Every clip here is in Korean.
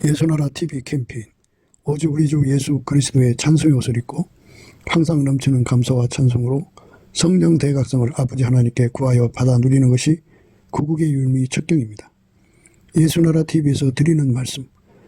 예수나라 TV 캠페인 오직 우리 주 예수 그리스도의 찬송의 옷을 입고 항상 넘치는 감사와 찬송으로 성령 대각성을 아버지 하나님께 구하여 받아 누리는 것이 구국의 유일무이 척경입니다. 예수나라 TV에서 드리는 말씀,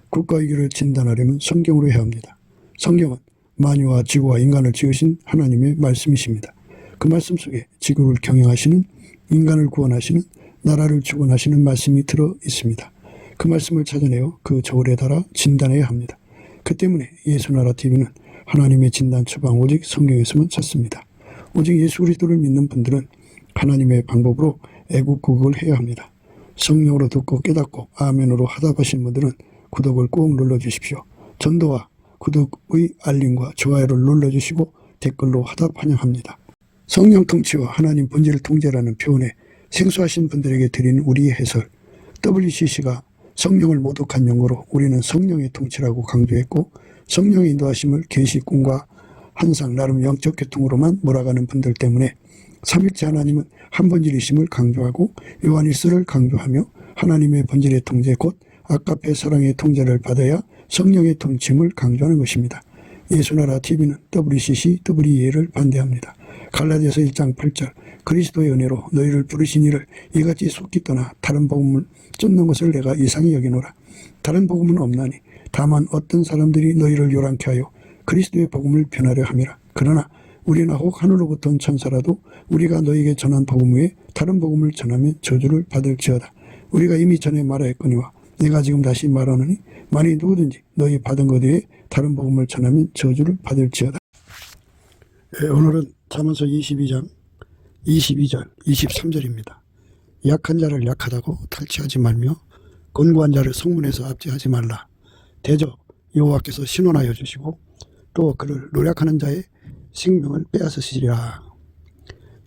국가 위기를 진단하려면 성경으로 해야 합니다. 성경은 만유와 지구와 인간을 지으신 하나님의 말씀이십니다. 그 말씀 속에 지구를 경영하시는, 인간을 구원하시는, 나라를 주권하시는 말씀이 들어 있습니다. 그 말씀을 찾아내어 그 저울에 달아 진단해야 합니다. 그 때문에 예수나라 TV는 하나님의 진단 처방 오직 성경에서만 찾습니다. 오직 예수 그리스도를 믿는 분들은 하나님의 방법으로 애국구국을 해야 합니다. 성령으로 듣고 깨닫고 아멘으로 하답하신 분들은 구독을 꼭 눌러주십시오. 전도와 구독의 알림과 좋아요를 눌러주시고 댓글로 하답 환영합니다. 성령 통치와 하나님 본질 통제라는 표현에 생소하신 분들에게 드리는 우리의 해설, WCC가 성령을 모독한 용어로 우리는 성령의 통치라고 강조했고, 성령의 인도하심을 계시, 꿈과 환상, 나름 영적 교통으로만 몰아가는 분들 때문에 삼일체 하나님은 한 본질이심을 강조하고 요한일서를 강조하며 하나님의 본질의 통제 곧 아까페 사랑의 통제를 받아야 성령의 통치임을 강조하는 것입니다. 예수나라 TV는 WCC, WEA를 반대합니다. 갈라디아서 1장 8절 그리스도의 은혜로 너희를 부르신 이를 이같이 속기 떠나 다른 복음을 쫓는 것을 내가 이상히 여기노라. 다른 복음은 없나니 다만 어떤 사람들이 너희를 요란케 하여 그리스도의 복음을 변하려 함이라. 그러나 우리나 혹 하늘로부터 온 천사라도 우리가 너희에게 전한 복음 외에 다른 복음을 전하면 저주를 받을지어다. 우리가 이미 전에 말하였거니와 내가 지금 다시 말하노니 만일 누구든지 너희 받은 것 외에 다른 복음을 전하면 저주를 받을지어다. 오늘은 잠언서 22장 22절 23절입니다. 약한 자를 약하다고 탈취하지 말며 권고한 자를 성문에서 압제하지 말라. 대저 여호와께서 신원하여 주시고 또 그를 노력하는 자의 생명을 빼앗으시리라.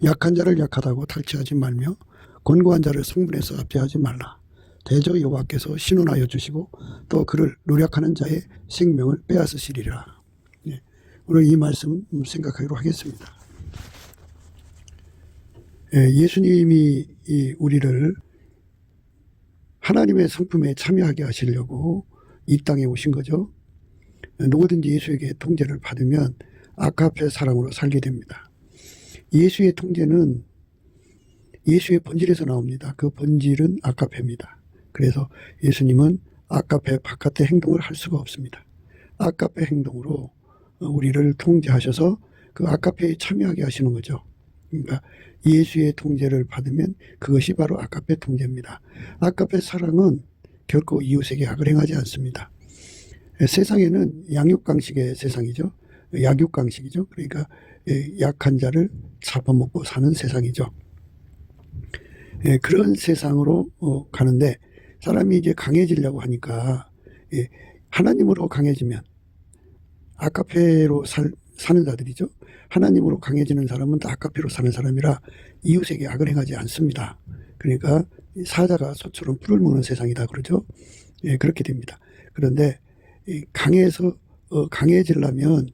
약한 자를 약하다고 탈취하지 말며 권고한 자를 성문에서 압제하지 말라. 대저 여호와께서 신원하여 주시고 또 그를 노력하는 자의 생명을 빼앗으시리라. 오늘 이 말씀 생각하기로 하겠습니다. 예수님이 우리를 하나님의 성품에 참여하게 하시려고 이 땅에 오신 거죠. 누구든지 예수에게 통제를 받으면 아가페 사랑으로 살게 됩니다. 예수의 통제는 예수의 본질에서 나옵니다. 그 본질은 아가페입니다. 그래서 예수님은 아가페 바깥의 행동을 할 수가 없습니다. 아가페 행동으로 우리를 통제하셔서 그 아가페에 참여하게 하시는 거죠. 그러니까 예수의 통제를 받으면 그것이 바로 아가페 통제입니다. 아가페 사랑은 결코 이웃에게 악을 행하지 않습니다. 세상에는 양육강식의 세상이죠. 약육강식이죠. 그러니까 약한 자를 잡아먹고 사는 세상이죠. 그런 세상으로 가는데 사람이 이제 강해지려고 하니까 하나님으로 강해지면 아가페로 사는 자들이죠. 하나님으로 강해지는 사람은 다 아가페로 사는 사람이라 이웃에게 악을 행하지 않습니다. 그러니까 사자가 소처럼 뿔을 먹는 세상이다 그러죠. 그렇게 됩니다. 그런데 강해지려면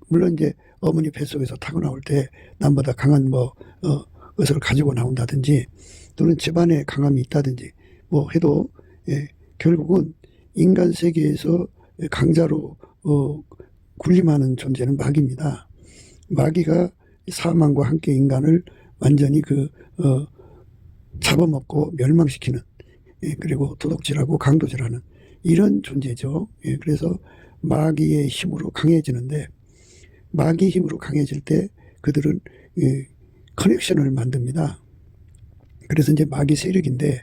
물론 이제 어머니 뱃속에서 타고 나올 때 남보다 강한 것을 가지고 나온다든지 또는 집안에 강함이 있다든지 해도 결국은 인간 세계에서 강자로 군림하는 존재는 마귀입니다. 마귀가 사망과 함께 인간을 완전히 잡아먹고 멸망시키는, 그리고 도둑질하고 강도질하는 이런 존재죠. 그래서 마귀의 힘으로 강해지는데 마귀 힘으로 강해질 때 그들은 커넥션을 만듭니다. 그래서 이제 마귀 세력인데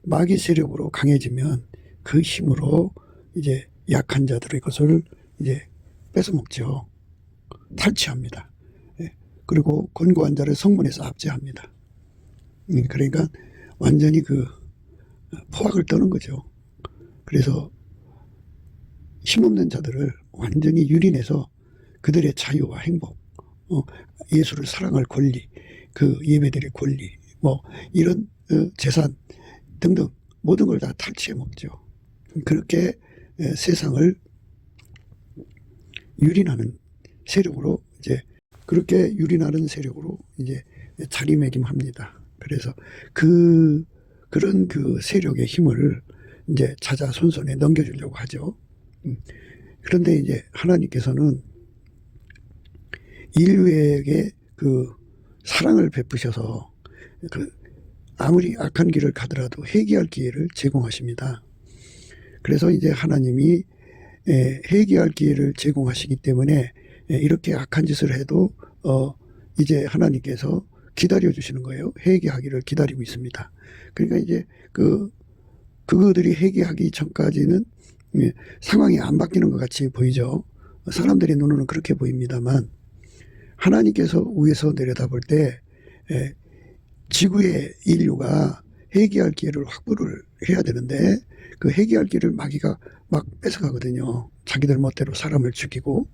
마귀 세력으로 강해지면 그 힘으로 이제 약한 자들의 것을 이제 뺏어먹죠. 탈취합니다. 그리고 권고한 자를 성문에서 압제합니다. 그러니까 완전히 포악을 떠는 거죠. 그래서 힘없는 자들을 완전히 유린해서 그들의 자유와 행복, 예수를 사랑할 권리, 예배드릴 권리, 이런 재산 등등 모든 걸 다 탈취해 먹죠. 그렇게 세상을 유린하는 세력으로 그렇게 유린하는 세력으로 자리매김합니다. 그래서 그런 세력의 힘을 이제 자자손손에 넘겨주려고 하죠. 그런데 이제 하나님께서는 인류에게 그 사랑을 베푸셔서 아무리 악한 길을 가더라도 회개할 기회를 제공하십니다. 그래서 이제 하나님이 회개할 기회를 제공하시기 때문에 이렇게 악한 짓을 해도 이제 하나님께서 기다려 주시는 거예요. 회개하기를 기다리고 있습니다. 그러니까 이제 그들이 회개하기 전까지는 상황이 안 바뀌는 것 같이 보이죠. 사람들의 눈으로는 그렇게 보입니다만 하나님께서 위에서 내려다볼 때 지구의 인류가 회개할 기회를 확보를 해야 되는데 그 회개할 기회를 마귀가 막 뺏어가거든요. 자기들 멋대로 사람을 죽이고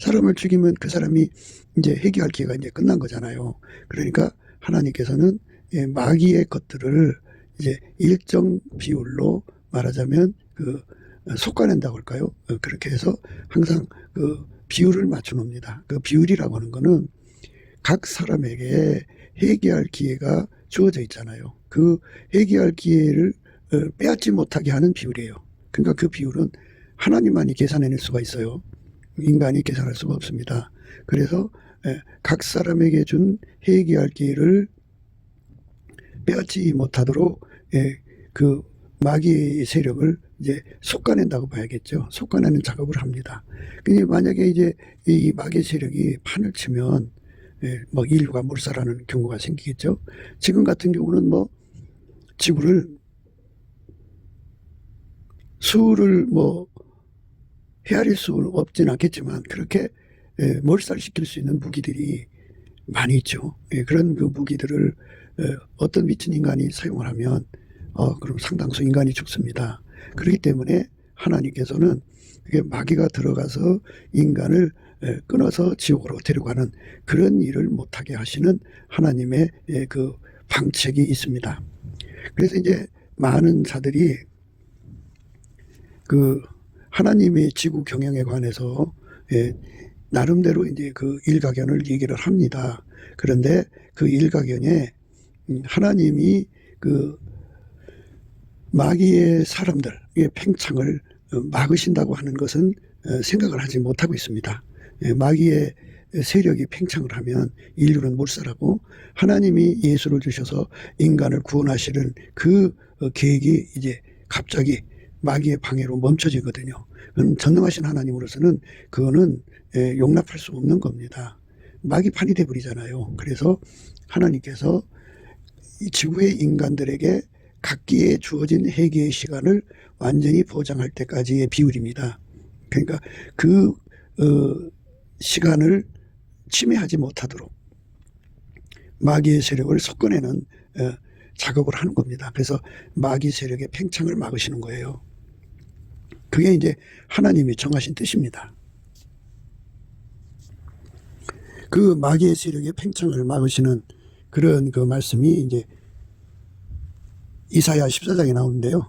사람을 죽이면 그 사람이 이제 회개할 기회가 이제 끝난 거잖아요. 그러니까 하나님께서는 마귀의 것들을 이제 일정 비율로 말하자면 솎아낸다고 할까요? 그렇게 해서 항상 비율을 맞춰 놓습니다. 그 비율이라고 하는 거는 각 사람에게 회개할 기회가 주어져 있잖아요. 그 회개할 기회를 빼앗지 못하게 하는 비율이에요. 그러니까 그 비율은 하나님만이 계산해낼 수가 있어요. 인간이 계산할 수가 없습니다. 그래서 각 사람에게 준 회개할 기회를 빼앗지 못하도록 그 마귀의 세력을 이제 솎아낸다고 봐야겠죠. 솎아내는 작업을 합니다. 근데 만약에 이제 이 마귀의 세력이 판을 치면 뭐 인류가 몰살하는 경우가 생기겠죠. 지금 같은 경우는 뭐 지구를 수를 뭐 헤아릴 수는 없진 않겠지만 그렇게 몰살시킬 수 있는 무기들이 많이 있죠. 그런 그 무기들을 어떤 미친 인간이 사용을 하면 그럼 상당수 인간이 죽습니다. 그렇기 때문에 하나님께서는 그게 마귀가 들어가서 인간을 끊어서 지옥으로 데려가는 그런 일을 못하게 하시는 하나님의 그 방책이 있습니다. 그래서 이제 많은 자들이 그 하나님의 지구 경영에 관해서 나름대로 이제 그 일가견을 얘기를 합니다. 그런데 그 일가견에 하나님이 그 마귀의 사람들의 팽창을 막으신다고 하는 것은 생각을 하지 못하고 있습니다. 마귀의 세력이 팽창을 하면 인류는 몰살하고 하나님이 예수를 주셔서 인간을 구원하시는 그 계획이 이제 갑자기 마귀의 방해로 멈춰지거든요. 전능하신 하나님으로서는 그거는 용납할 수 없는 겁니다. 마귀판이 돼버리잖아요. 그래서 하나님께서 이 지구의 인간들에게 각기에 주어진 회개의 시간을 완전히 보장할 때까지의 비율입니다. 그러니까 그 시간을 침해하지 못하도록 마귀의 세력을 섞어내는 작업을 하는 겁니다. 그래서 마귀 세력의 팽창을 막으시는 거예요. 그게 이제 하나님이 정하신 뜻입니다. 그 마귀의 세력의 팽창을 막으시는 그런 그 말씀이 이제 이사야 14장에 나오는데요.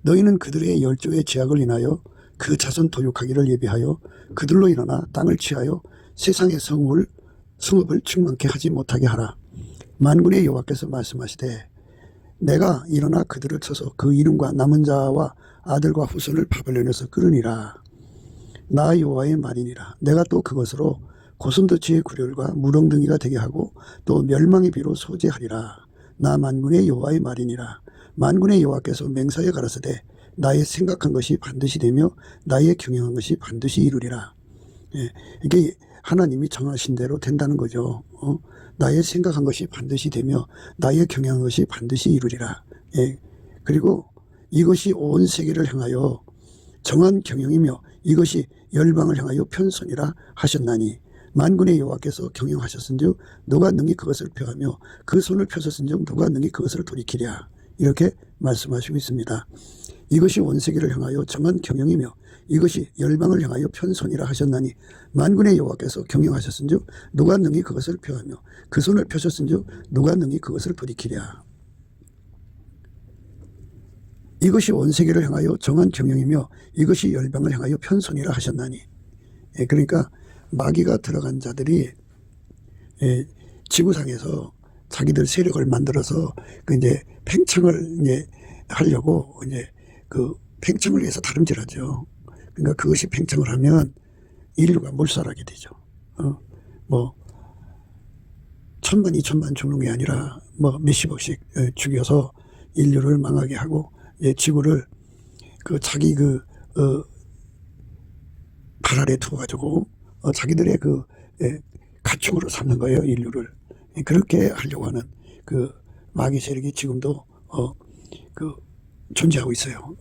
너희는 그들의 열조의 죄악을 인하여 그 자손 도육하기를 예비하여 그들로 일어나 땅을 취하여 세상의 성읍을 충만케 하지 못하게 하라. 만군의 여호와께서 말씀하시되 내가 일어나 그들을 쳐서 그 이름과 남은 자와 아들과 후손을 바벨론에서 끌으니라. 나 여호와의 말이니라. 내가 또 그것으로 고슴도치의 구렬과 무렁둥이가 되게 하고 또 멸망의 비로 소재하리라. 나 만군의 여호와의 말이니라. 만군의 여호와께서 맹세하여 가라사대 나의 생각한 것이 반드시 되며 나의 경영한 것이 반드시 이루리라. 이게 하나님이 정하신 대로 된다는 거죠. 나의 생각한 것이 반드시 되며 나의 경영한 것이 반드시 이루리라. 그리고 이것이 온 세계를 향하여 정한 경영이며 이것이 열방을 향하여 편선이라 하셨나니 만군의 여호와께서 경영하셨은즉 누가 능히 그것을 펴하며 그 손을 펴셨은즉 누가 능히 그것을 돌이키랴. 이렇게 말씀하시고 있습니다. 이것이 온 세계를 향하여 정한 경영이며 이것이 열방을 향하여 편선이라 하셨나니 만군의 여호와께서 경영하셨은즉 누가 능히 그것을 펴하며 그 손을 펴셨은즉 누가 능히 그것을 돌이키랴. 이것이 온 세계를 향하여 정한 경영이며 이것이 열방을 향하여 편선이라 하셨나니. 그러니까 마귀가 들어간 자들이 지구상에서 자기들 세력을 만들어서 이제 팽창을 이제 하려고 이제 그 팽창을 위해서 다름질하죠. 그러니까 그것이 팽창을 하면 인류가 몰살하게 되죠. 뭐 1000만, 2000만 죽는 게 아니라 뭐 몇십억씩 죽여서 인류를 망하게 하고 지구를 그 자기 발 아래 두어가지고 자기들의 가축으로 삼는 거예요, 인류를. 그렇게 하려고 하는 그 마귀 세력이 지금도 존재하고 있어요.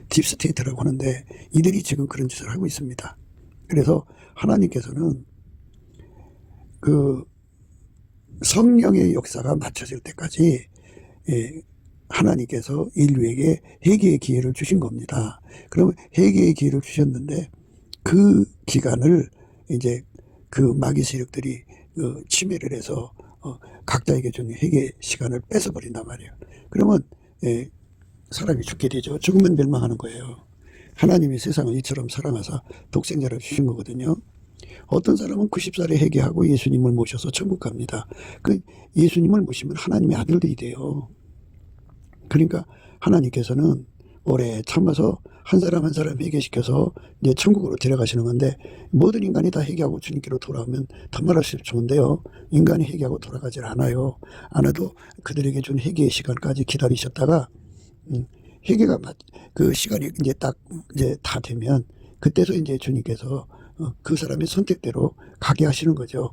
딥스테이트라고 하는데 이들이 지금 그런 짓을 하고 있습니다. 그래서 하나님께서는 그 성령의 역사가 맞춰질 때까지 하나님께서 인류에게 회개의 기회를 주신 겁니다. 그러면 회개의 기회를 주셨는데 그 기간을 이제 그 마귀 세력들이 침해를 해서 각자에게 준 회개 시간을 뺏어버린단 말이에요. 그러면 사람이 죽게 되죠. 죽으면 멸망하는 거예요. 하나님이 세상을 이처럼 사랑하사 독생자를 주신 거거든요. 어떤 사람은 90살에 회개하고 예수님을 모셔서 천국 갑니다. 그 예수님을 모시면 하나님의 아들들이 돼요. 그러니까 하나님께서는 오래 참아서 한 사람 한 사람 회개시켜서 이제 천국으로 데려가시는 건데, 모든 인간이 다 회개하고 주님께로 돌아오면 더 말할수록 좋은데요. 인간이 회개하고 돌아가질 않아요. 않아도 그들에게 준 회개의 시간까지 기다리셨다가 회개가 그 시간이 이제 딱 이제 다 되면 그때서 이제 주님께서 그 사람의 선택대로 가게 하시는 거죠.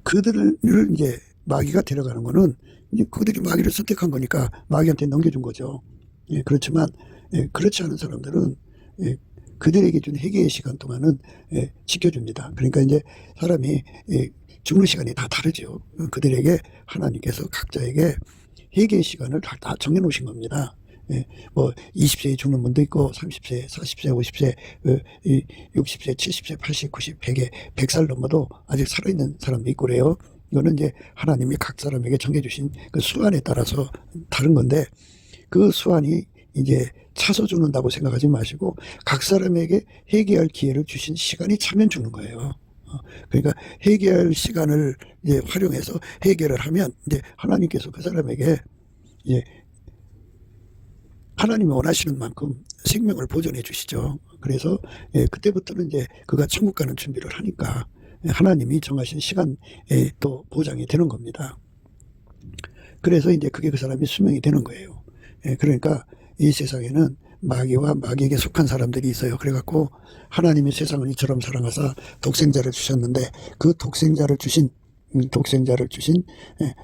그들을 이제 마귀가 데려가는 거는 이제 그들이 마귀를 선택한 거니까 마귀한테 넘겨준 거죠. 그렇지만 그렇지 않은 사람들은 그들에게 준 회개의 시간 동안은 지켜줍니다. 그러니까 이제 사람이 죽는 시간이 다 다르죠. 그들에게 하나님께서 각자에게 회개의 시간을 다 정해놓으신 겁니다. 뭐 20세에 죽는 분도 있고 30세, 40세, 50세, 60세, 70세, 80, 90, 100에 100살 넘어도 아직 살아있는 사람도 있고 그래요. 이거는 이제 하나님이 각 사람에게 정해주신 그 수완에 따라서 다른 건데, 그 수완이 이제 차서 죽는다고 생각하지 마시고 각 사람에게 회개할 기회를 주신 시간이 차면 죽는 거예요. 그러니까 회개할 시간을 이제 활용해서 회개를 하면 이제 하나님께서 그 사람에게 이제 하나님이 원하시는 만큼 생명을 보존해 주시죠. 그래서 그때부터는 이제 그가 천국 가는 준비를 하니까 하나님이 정하신 시간에 또 보장이 되는 겁니다. 그래서 이제 그게 그 사람이 수명이 되는 거예요. 그러니까 이 세상에는 마귀와 마귀에게 속한 사람들이 있어요. 그래갖고 하나님이 세상을 이처럼 사랑하사 독생자를 주셨는데, 그 독생자를 주신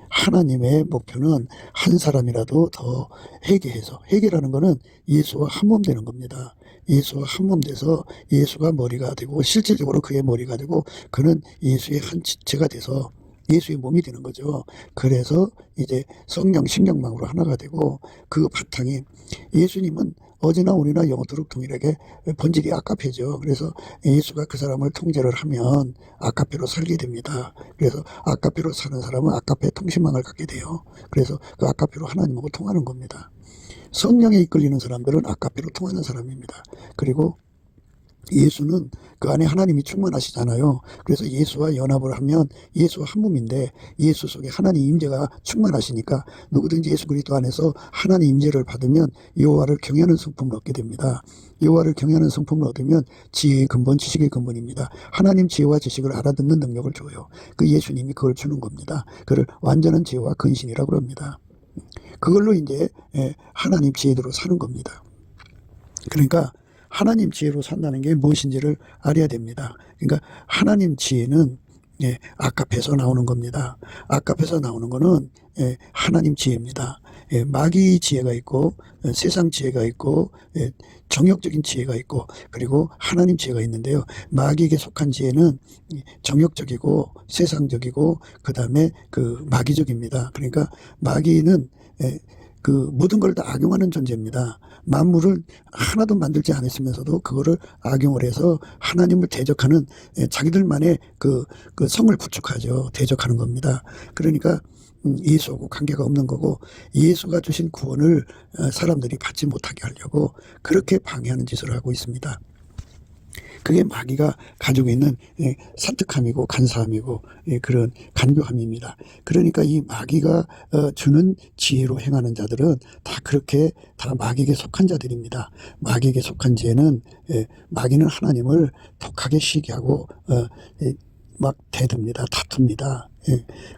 하나님의 목표는 한 사람이라도 더 회개해서, 회개라는 거는 예수와 한 몸 되는 겁니다. 예수와 한 몸 돼서 예수가 머리가 되고 실질적으로 그의 머리가 되고 그는 예수의 한 지체가 돼서 예수의 몸이 되는 거죠. 그래서 이제 성령 신령망으로 하나가 되고, 그 바탕이 예수님은 어제나 오늘이나 영원토록 동일하게 본질이 아까페죠. 그래서 예수가 그 사람을 통제를 하면 아까페로 살게 됩니다. 그래서 아까페로 사는 사람은 아까페 통신망을 갖게 돼요. 그래서 그 아까페로 하나님하고 통하는 겁니다. 성령에 이끌리는 사람들은 아까페로 통하는 사람입니다. 그리고 예수는 그 안에 하나님이 충만하시잖아요. 그래서 예수와 연합을 하면 예수와 한 몸인데, 예수 속에 하나님 임재가 충만하시니까 누구든지 예수 그리스도 안에서 하나님 임재를 받으면 여호와를 경외하는 성품을 얻게 됩니다. 여호와를 경외하는 성품을 얻으면 지혜의 근본, 지식의 근본입니다. 하나님 지혜와 지식을 알아듣는 능력을 줘요. 그 예수님이 그걸 주는 겁니다. 그걸 완전한 지혜와 근신이라고 합니다. 그걸로 이제 하나님 지혜대로 사는 겁니다. 그러니까 하나님 지혜로 산다는 게 무엇인지를 알아야 됩니다. 그러니까 하나님 지혜는 아까페에서 나오는 겁니다. 아까페에서 나오는 거는 하나님 지혜입니다. 마귀 지혜가 있고 세상 지혜가 있고 정욕적인 지혜가 있고 그리고 하나님 지혜가 있는데요. 마귀에게 속한 지혜는 정욕적이고 세상적이고 그 다음에 그 마귀적입니다. 그러니까 마귀는 그 모든 걸 다 악용하는 존재입니다. 만물을 하나도 만들지 않았으면서도 그거를 악용을 해서 하나님을 대적하는 자기들만의 그 성을 구축하죠. 대적하는 겁니다. 그러니까 예수하고 관계가 없는 거고, 예수가 주신 구원을 사람들이 받지 못하게 하려고 그렇게 방해하는 짓을 하고 있습니다. 그게 마귀가 가지고 있는 사특함이고 간사함이고 그런 간교함입니다. 그러니까 이 마귀가 주는 지혜로 행하는 자들은 다 그렇게 다 마귀에게 속한 자들입니다. 마귀에게 속한 지혜는 마귀는 하나님을 독하게 시기하고 막 대듭니다. 다툽니다.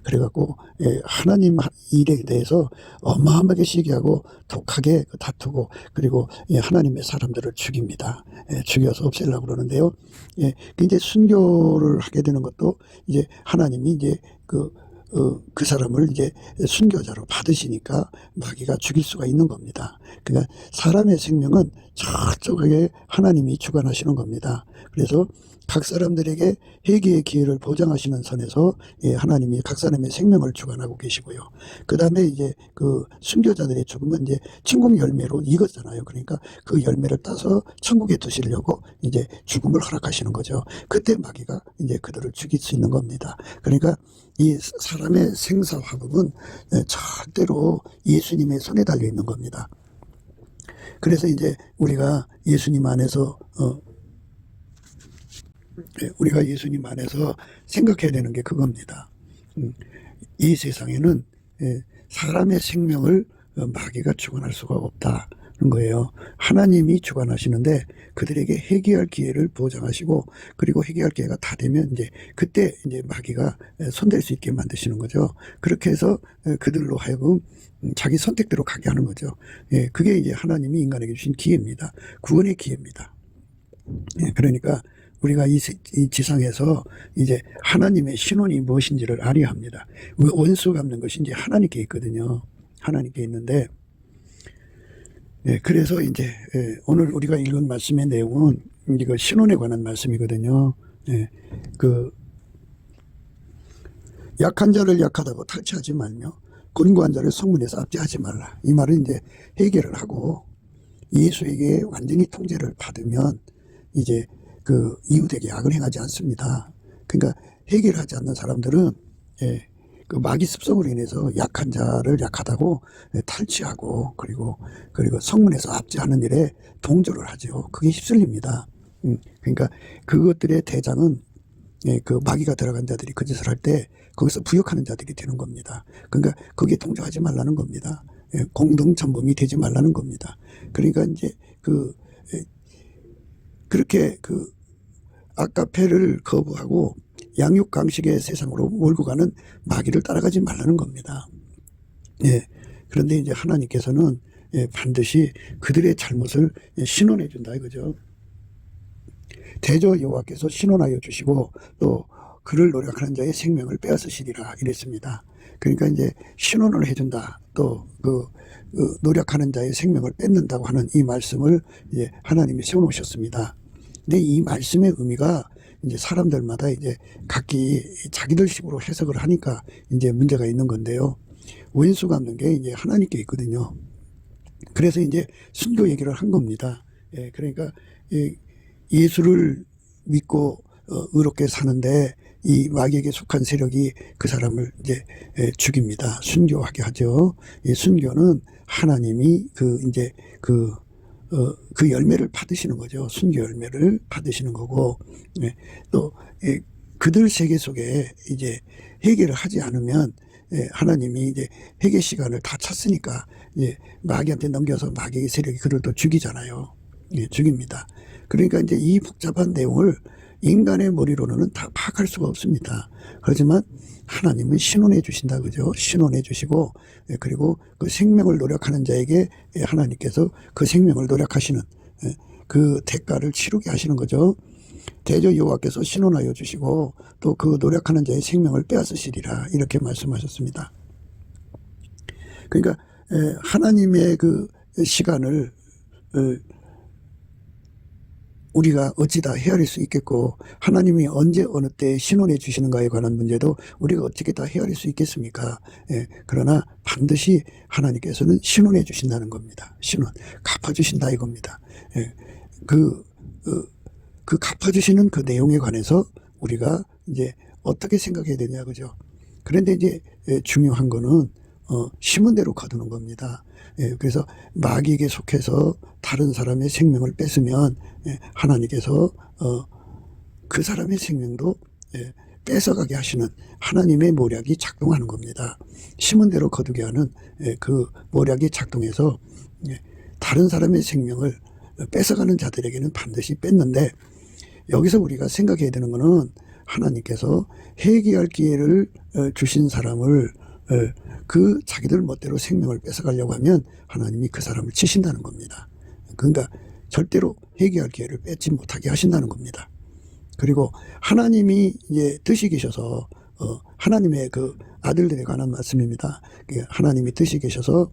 그래갖고 하나님 일에 대해서 어마어마하게 시기하고 독하게 다투고 그리고 하나님의 사람들을 죽입니다. 죽여서 없애려고 그러는데요. 이제 순교를 하게 되는 것도 이제 하나님이 이제 그 사람을 이제 순교자로 받으시니까 마귀가 죽일 수가 있는 겁니다. 그러니까 사람의 생명은 저쪽에 하나님이 주관하시는 겁니다. 그래서 각 사람들에게 회개의 기회를 보장하시는 선에서 하나님이 각 사람의 생명을 주관하고 계시고요. 그 다음에 이제 그 순교자들의 죽음은 이제 천국 열매로 익었잖아요. 그러니까 그 열매를 따서 천국에 두시려고 이제 죽음을 허락하시는 거죠. 그때 마귀가 이제 그들을 죽일 수 있는 겁니다. 그러니까 이 사람의 생사화복은 절대로 예수님의 손에 달려 있는 겁니다. 그래서 이제 우리가 예수님 안에서 생각해야 되는 게 그겁니다. 이 세상에는 사람의 생명을 마귀가 주관할 수가 없다는 거예요. 하나님이 주관하시는데 그들에게 회개할 기회를 보장하시고 그리고 회개할 기회가 다 되면 이제 그때 이제 마귀가 손댈 수 있게 만드시는 거죠. 그렇게 해서 그들로 하여금 자기 선택대로 가게 하는 거죠. 그게 이제 하나님이 인간에게 주신 기회입니다. 구원의 기회입니다. 그러니까 우리가 이 지상에서 이제 하나님의 신원이 무엇인지를 알아야 합니다. 원수 갚는 것이 이제 하나님께 있거든요. 하나님께 있는데, 그래서 이제 오늘 우리가 읽은 말씀의 내용은 이거 신원에 관한 말씀이거든요. 그 약한 자를 약하다고 탈취하지 말며 권고한 자를 성문에서 압제하지 말라. 이 말은 이제 해결을 하고 예수에게 완전히 통제를 받으면 이제 그 이웃에게 악을 행하지 않습니다. 그러니까 해결하지 않는 사람들은 그 마귀 습성으로 인해서 약한 자를 약하다고 탈취하고 그리고 성문에서 압제하는 일에 동조를 하죠. 그게 휩쓸립니다. 그러니까 그것들의 대장은 그 마귀가 들어간 자들이 그 짓을 할 때 거기서 부역하는 자들이 되는 겁니다. 그러니까 거기에 동조하지 말라는 겁니다. 공동천범이 되지 말라는 겁니다. 그러니까 이제 그렇게 아까페를 거부하고 양육강식의 세상으로 몰고 가는 마귀를 따라가지 말라는 겁니다. 그런데 이제 하나님께서는 반드시 그들의 잘못을 신원해 준다 이거죠. 대저 여호와께서 신원하여 주시고 또 그를 노력하는 자의 생명을 빼앗으시리라 이랬습니다. 그러니까 이제 신원을 해준다. 또 노력하는 자의 생명을 뺏는다고 하는 이 말씀을 이제 하나님이 세워놓으셨습니다. 근데 이 말씀의 의미가 이제 사람들마다 이제 각기 자기들 식으로 해석을 하니까 이제 문제가 있는 건데요. 원수 갚는 게 이제 하나님께 있거든요. 그래서 이제 순교 얘기를 한 겁니다. 그러니까 예수를 믿고 의롭게 사는데 이 마귀에게 속한 세력이 그 사람을 이제 죽입니다. 순교하게 하죠. 이 순교는 하나님이 그 열매를 받으시는 거죠. 순교 열매를 받으시는 거고, 또 그들 세계 속에 이제 회개를 하지 않으면 하나님이 이제 회개 시간을 다 찼으니까 이제 마귀한테 넘겨서 마귀의 세력이 그를 또 죽이잖아요. 죽입니다. 그러니까 이제 이 복잡한 내용을 인간의 머리로는 다 파악할 수가 없습니다. 그렇지만 하나님은 신원해 주신다 그죠? 신원해 주시고 그리고 그 생명을 노력하는 자에게 하나님께서 그 생명을 노력하시는 그 대가를 치르게 하시는 거죠. 대저 여호와께서 신원하여 주시고 또 그 노력하는 자의 생명을 빼앗으시리라 이렇게 말씀하셨습니다. 그러니까 하나님의 그 시간을 우리가 어찌 다 헤아릴 수 있겠고 하나님이 언제 어느 때 신원해 주시는가에 관한 문제도 우리가 어떻게 다 헤아릴 수 있겠습니까? 그러나 반드시 하나님께서는 신원해 주신다는 겁니다. 신원, 갚아주신다 이겁니다. 그 갚아주시는 그 내용에 관해서 우리가 이제 어떻게 생각해야 되냐 그죠? 그런데 이제 중요한 거는 심은 대로 거두는 겁니다. 그래서 마귀에게 속해서 다른 사람의 생명을 뺏으면 하나님께서 그 사람의 생명도 뺏어가게 하시는 하나님의 모략이 작동하는 겁니다. 심은 대로 거두게 하는 그 모략이 작동해서 다른 사람의 생명을 뺏어가는 자들에게는 반드시 뺏는데, 여기서 우리가 생각해야 되는 것은 하나님께서 회개할 기회를 주신 사람을 그 자기들 멋대로 생명을 뺏어가려고 하면 하나님이 그 사람을 치신다는 겁니다. 그러니까 절대로 회개할 기회를 뺏지 못하게 하신다는 겁니다. 그리고 하나님이 이제 뜻이 계셔서 하나님의 그 아들들에 관한 말씀입니다. 하나님이 뜻이 계셔서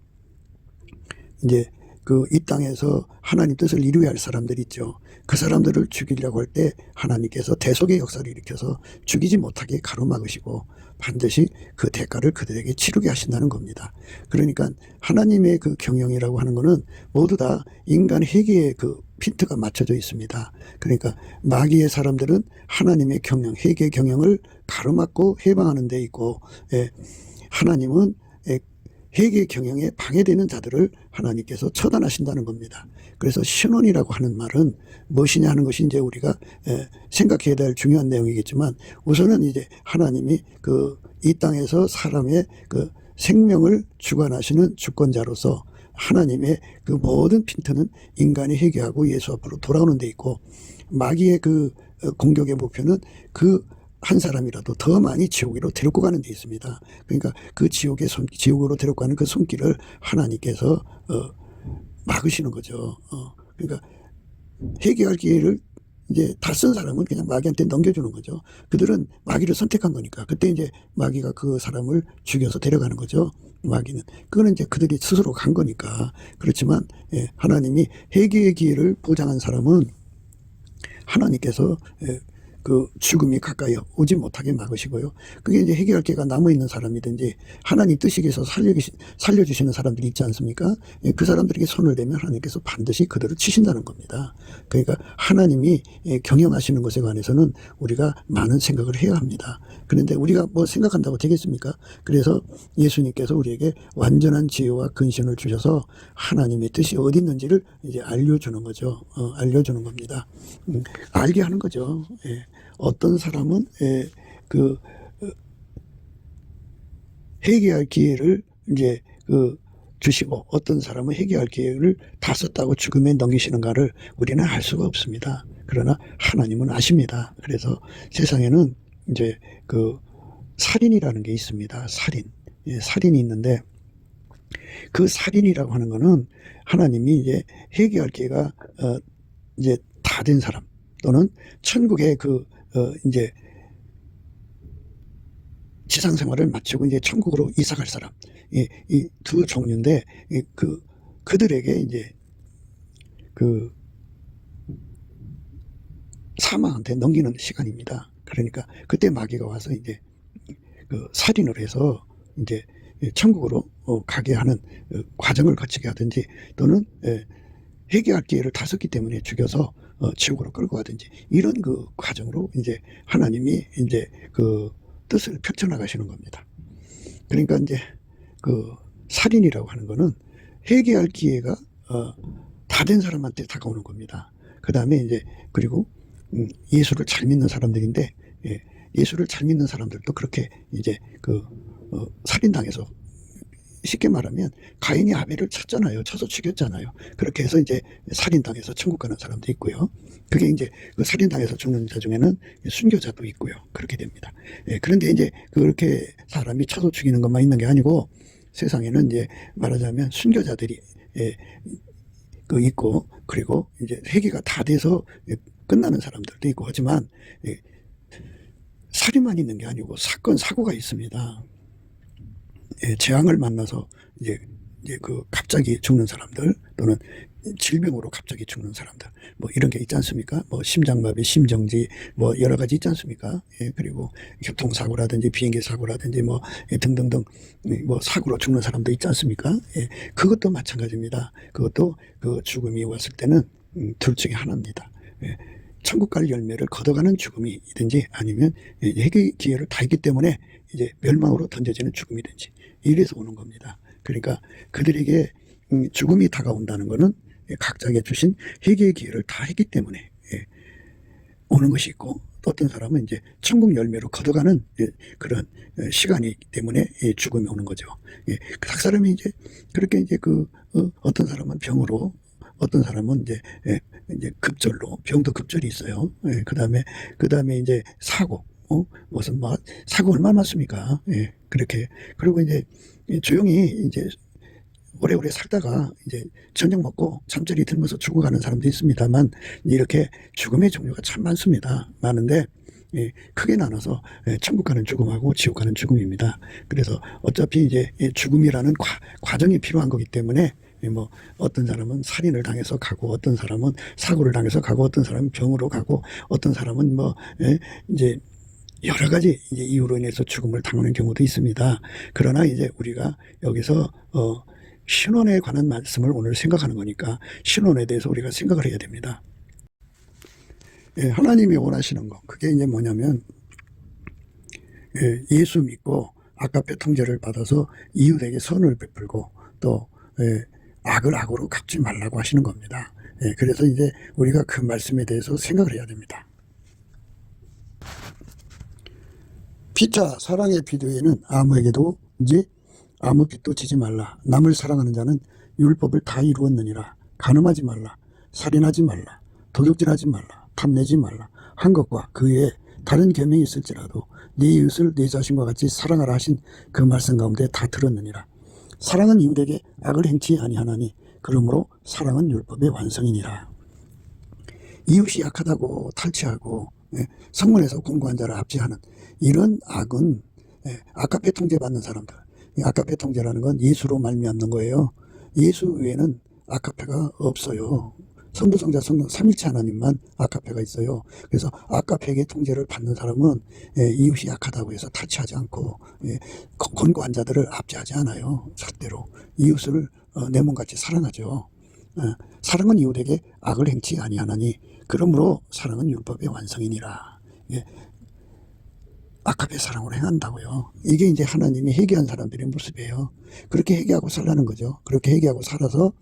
이제 그 이 땅에서 하나님 뜻을 이루어야 할 사람들이 있죠. 그 사람들을 죽이려고 할 때 하나님께서 대속의 역사를 일으켜서 죽이지 못하게 가로막으시고 반드시 그 대가를 그들에게 치르게 하신다는 겁니다. 그러니까 하나님의 그 경영이라고 하는 것은 모두 다 인간 회개의 그 핀트가 맞춰져 있습니다. 그러니까 마귀의 사람들은 하나님의 경영, 회개 경영을 가로막고 해방하는 데 있고, 하나님은 회개 경영에 방해되는 자들을 하나님께서 처단하신다는 겁니다. 그래서 신원이라고 하는 말은 무엇이냐 하는 것이 이제 우리가 생각해야 될 중요한 내용이겠지만, 우선은 이제 하나님이 그 이 땅에서 사람의 그 생명을 주관하시는 주권자로서 하나님의 그 모든 핀트는 인간이 회개하고 예수 앞으로 돌아오는 데 있고, 마귀의 그 공격의 목표는 그 한 사람이라도 더 많이 지옥으로 데리고 가는 데 있습니다. 그러니까 그 지옥으로 데리고 가는 그 손길을 하나님께서 막으시는 거죠. 그러니까 회개할 기회를 이제 다 쓴 사람은 그냥 마귀한테 넘겨주는 거죠. 그들은 마귀를 선택한 거니까. 그때 이제 마귀가 그 사람을 죽여서 데려가는 거죠. 마귀는. 그거는 이제 그들이 스스로 간 거니까. 그렇지만 하나님이 회개의 기회를 보장한 사람은 하나님께서 그 죽음이 가까이 오지 못하게 막으시고요. 그게 이제 해결할 기회가 남아있는 사람이든지 하나님 뜻이 계셔서 살려주시는 사람들이 있지 않습니까? 그 사람들에게 손을 대면 하나님께서 반드시 그들을 치신다는 겁니다. 그러니까 하나님이 경영하시는 것에 관해서는 우리가 많은 생각을 해야 합니다. 그런데 우리가 뭐 생각한다고 되겠습니까? 그래서 예수님께서 우리에게 완전한 지혜와 근신을 주셔서 하나님의 뜻이 어디 있는지를 이제 알려주는 거죠. 알려주는 겁니다. 알게 하는 거죠. 어떤 사람은 그 회개할 기회를 이제 그 주시고, 어떤 사람은 회개할 기회를 다 썼다고 죽음에 넘기시는가를 우리는 알 수가 없습니다. 그러나 하나님은 아십니다. 그래서 세상에는 이제 그 살인이라는 게 있습니다. 살인이 있는데, 그 살인이라고 하는 거는 하나님이 이제 회개할 기회가 이제 다 된 사람, 또는 천국의 이제 지상 생활을 마치고 이제 천국으로 이사 갈 사람, 이 두 종류인데, 그들에게 이제 그 사망한테 넘기는 시간입니다. 그러니까 그때 마귀가 와서 이제 그 살인을 해서 이제 천국으로 가게 하는 과정을 거치게 하든지, 또는 회개할 기회를 다 썼기 때문에 죽여서 지옥으로 끌고 가든지, 이런 그 과정으로 이제 하나님이 이제 그 뜻을 펼쳐나가시는 겁니다. 그러니까 이제 그 살인이라고 하는 거는 회개할 기회가 다 된 사람한테 다가오는 겁니다. 그 다음에 이제 그리고 예수를 잘 믿는 사람들인데, 예수를 잘 믿는 사람들도 그렇게 이제 그 살인당해서, 쉽게 말하면 가인이 아벨을 쳤잖아요. 쳐서 죽였잖아요. 그렇게 해서 이제 살인당해서 천국 가는 사람도 있고요. 그게 이제 그 살인당해서 죽는 자 중에는 순교자도 있고요. 그렇게 됩니다. 그런데 이제 그렇게 사람이 쳐서 죽이는 것만 있는 게 아니고, 세상에는 이제 말하자면 순교자들이 그 있고, 그리고 이제 회개가 다 돼서 끝나는 사람들도 있고, 하지만 살인만 있는 게 아니고 사건 사고가 있습니다. 재앙을 만나서 이제 그 갑자기 죽는 사람들, 또는 질병으로 갑자기 죽는 사람들, 뭐 이런 게 있지 않습니까? 뭐 심장마비, 심정지, 뭐 여러 가지 있지 않습니까? 그리고 교통사고라든지 비행기 사고라든지 뭐 등등등 뭐 사고로 죽는 사람도 있지 않습니까? 그것도 마찬가지입니다. 그것도 그 죽음이 왔을 때는 둘 중에 하나입니다. 천국 갈 열매를 걷어가는 죽음이든지, 아니면 회개 기회를 다 했기 때문에 이제 멸망으로 던져지는 죽음이든지, 이래서 오는 겁니다. 그러니까 그들에게 죽음이 다가온다는 것은 각자에게 주신 회개의 기회를 다 했기 때문에 오는 것이 있고, 어떤 사람은 이제 천국 열매로 거둬가는 그런 시간이기 때문에 죽음이 오는 거죠. 각 사람이 이제 그렇게 이제 어떤 사람은 병으로, 어떤 사람은 이제 급절로, 병도 급절이 있어요. 그 다음에 이제 사고, 무슨 뭐 사고 얼마나 많습니까? 그렇게. 그리고 이제 조용히 이제 오래오래 살다가 이제 저녁 먹고 잠자리 들면서 죽어가는 사람도 있습니다만, 이렇게 죽음의 종류가 참 많습니다. 많은데 크게 나눠서 천국 가는 죽음하고 지옥 가는 죽음입니다. 그래서 어차피 이제 죽음이라는 과정이 필요한 거기 때문에 뭐 어떤 사람은 살인을 당해서 가고, 어떤 사람은 사고를 당해서 가고, 어떤 사람은 병으로 가고, 어떤 사람은 뭐 이제 여러 가지 이제 이유로 인해서 죽음을 당하는 경우도 있습니다. 그러나 이제 우리가 여기서 신원에 관한 말씀을 오늘 생각하는 거니까 신원에 대해서 우리가 생각을 해야 됩니다. 하나님이 원하시는 거, 그게 이제 뭐냐면 예수 믿고 아까페 통제를 받아서 이웃에게 선을 베풀고 또 악을 악으로 갚지 말라고 하시는 겁니다. 그래서 이제 우리가 그 말씀에 대해서 생각을 해야 됩니다. 피차 사랑의 비두에는 아무에게도 이제 아무 빚도 지지 말라. 남을 사랑하는 자는 율법을 다 이루었느니라. 간음하지 말라. 살인하지 말라. 도둑질하지 말라. 탐내지 말라. 한 것과 그 외에 다른 계명이 있을지라도 네 이웃을 네 자신과 같이 사랑하라 하신 그 말씀 가운데 다 들었느니라. 사랑은 이웃에게 악을 행치 아니하나니 그러므로 사랑은 율법의 완성이니라. 이웃이 약하다고 탈취하고 성문에서 공고한 자를 압제하는 이런 악은 아까페 통제받는 사람들, 아까페 통제라는 건 예수로 말미암는 거예요. 예수 외에는 아까페가 없어요. 성부, 성자, 성령 삼일체 하나님만 아까페가 있어요. 그래서 아까페에게 통제를 받는 사람은 이웃이 약하다고 해서 타치하지 않고 권고한 자들을 압제하지 않아요. 절대로 이웃을 내 몸같이 사랑하죠. 사랑은 이웃에게 악을 행치 아니하나니 그러므로 사랑은 율법의 완성이니라. 아까페 사랑으로 행한다고요. 이게 이제 하나님이 회개한 사람들의 모습이에요. 그렇게 회개하고 살라는 거죠. 그렇게 회개하고 살아서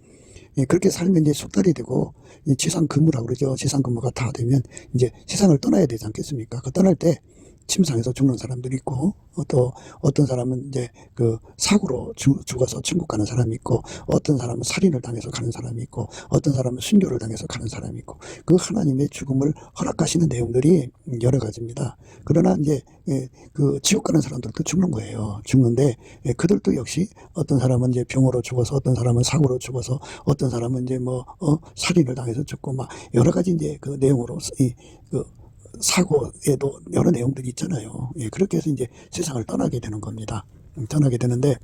그렇게 살면 이제 숙달이 되고 지상근무라고 그러죠. 지상근무가 다 되면 이제 세상을 떠나야 되지 않겠습니까? 그 떠날 때 침상에서 죽는 사람들이 있고, 또 어떤 사람은 이제 그 사고로 죽어서 천국 가는 사람이 있고, 어떤 사람은 살인을 당해서 가는 사람이 있고, 어떤 사람은 순교를 당해서 가는 사람이 있고, 그 하나님의 죽음을 허락하시는 내용들이 여러 가지입니다. 그러나 이제 그 지옥 가는 사람들도 죽는 거예요. 죽는데 그들도 역시 어떤 사람은 이제 병으로 죽어서, 어떤 사람은 사고로 죽어서, 어떤 사람은 이제 뭐 살인을 당해서 죽고, 막 여러 가지 이제 그 내용으로 그 사고에도 여러 내용들이 있잖아요. 그렇게 해서 이제 세상을 떠나게 되는 겁니다. 떠나게 되는데,